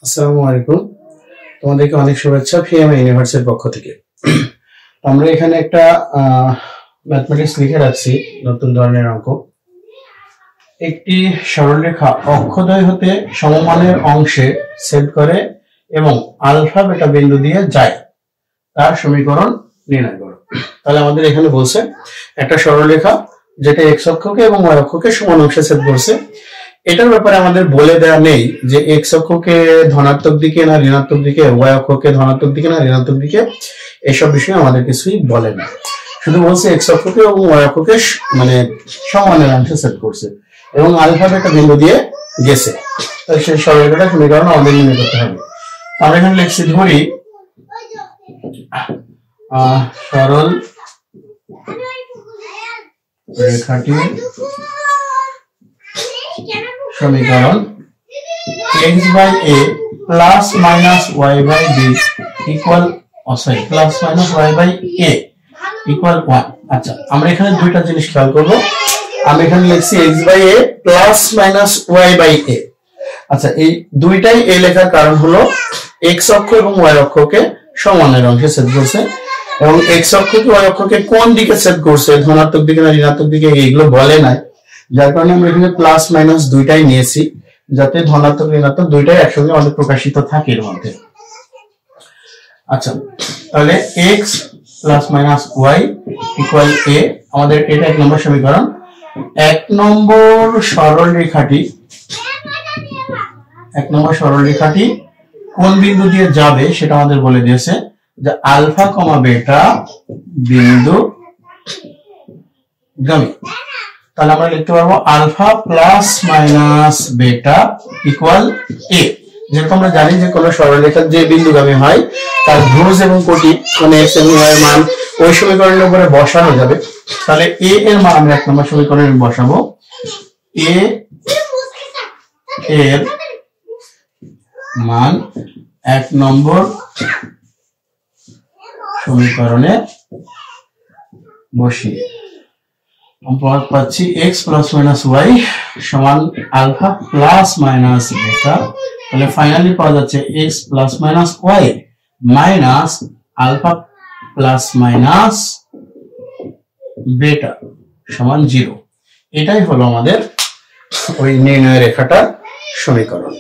আসসালামু আলাইকুম, তোমাদেরকে অনেক শুভেচ্ছা ফিএমএ ইউনিভার্সিটির পক্ষ থেকে। আমরা এখানে একটা ম্যাথমেটিক্স লিখে রাখছি, নতুন ধরনের অঙ্ক। একটি সরলরেখা অক্ষদ্বয় হতে সমমানের অংশে ছেদ করে এবং আলফা বেটা বিন্দু দিয়ে যায়, তার সমীকরণ নির্ণয় করো। তাহলে আমাদের এখানে বলছে একটা সরলরেখা যেটা এক্স অক্ষকে এবং ওয়াই অক্ষকে সমান অংশে ছেদ করছে। এটার ব্যাপারে আমাদের বলে দেওয়া নেই যে এক্স অক্ষকে ধনাত্মক দিকে না ঋণাত্মক দিকে, ওয়াই অক্ষকে ধনাত্মক দিকে না ঋণাত্মক দিকে, এসব বিষয়ে আমাদের কিছুই বলে না। শুধু বলছে এক্স অক্ষকে এবং ওয়াই অক্ষকে মানে সমানের অংশে সেট করছে এবং আলফা বেটা বিন্দু দিয়ে গেছে। তাই সেই সরলরেখাটা সমীকরণ আমাদের নির্ণয় করতে হবে। আমরা এখানে লিখছি, ধরি সরল রেখাটি সমীকরণ x by a plus minus y by b equal plus minus y by a equal 1। আচ্ছা, আমরা এখানে দুইটা জিনিস খেয়াল করব। আমি এখানে লিখছি x by a plus minus y by a। আচ্ছা, এই দুইটাই a লেখার কারণ হলো x অক্ষ এবং y অক্ষকে সমানের অংশে ছেদ করছে এবং x অক্ষকে y অক্ষকে কোন দিকে ছেদ করছে, ধনাত্মক দিকে না ঋণাত্মক দিকে, এগুলো বলে নাই। যার কারণে আমরা এখানে প্লাস মাইনাস দুইটাই নিয়েছি, যাতে ধনাত্মক ঋণাত্মক দুইটাই একসঙ্গে আমাদের প্রকাশিত থাকে এর মধ্যে। আচ্ছা, তাহলে x plus minus y equal a, আমাদের এটা এক নম্বর সমীকরণ। এক নম্বর সরলরেখাটি কোন বিন্দু দিয়ে যাবে সেটা আমাদের বলে দিয়েছে, যে আলফা কমা বেটা বিন্দু গামী। তাহলে আমরা লিখতে পারবো alpha plus minus beta equal A. যেরকম আমরা জানি যে কোন সরলরেখার যে বিন্দুগামী হয় তার ভুজ এবং কোটি মানে x এবং y এর মান ওই সমীকরণের উপরে বসানো যাবে। তাহলে a এর মান আমরা এক নম্বর সমীকরণে বসাবো। a এর মান এক নম্বর সমীকরণে বসিয়ে আমরা পাচ্ছি x প্লাস মাইনাস y সমান আলফা প্লাস মাইনাস বেটা। তাহলে ফাইনালি পাওয়া যাচ্ছে x plus minus y minus alpha plus minus beta সমান 0। এটাই হলো আমাদের ওই নির্ণয় রেখাটার সমীকরণ।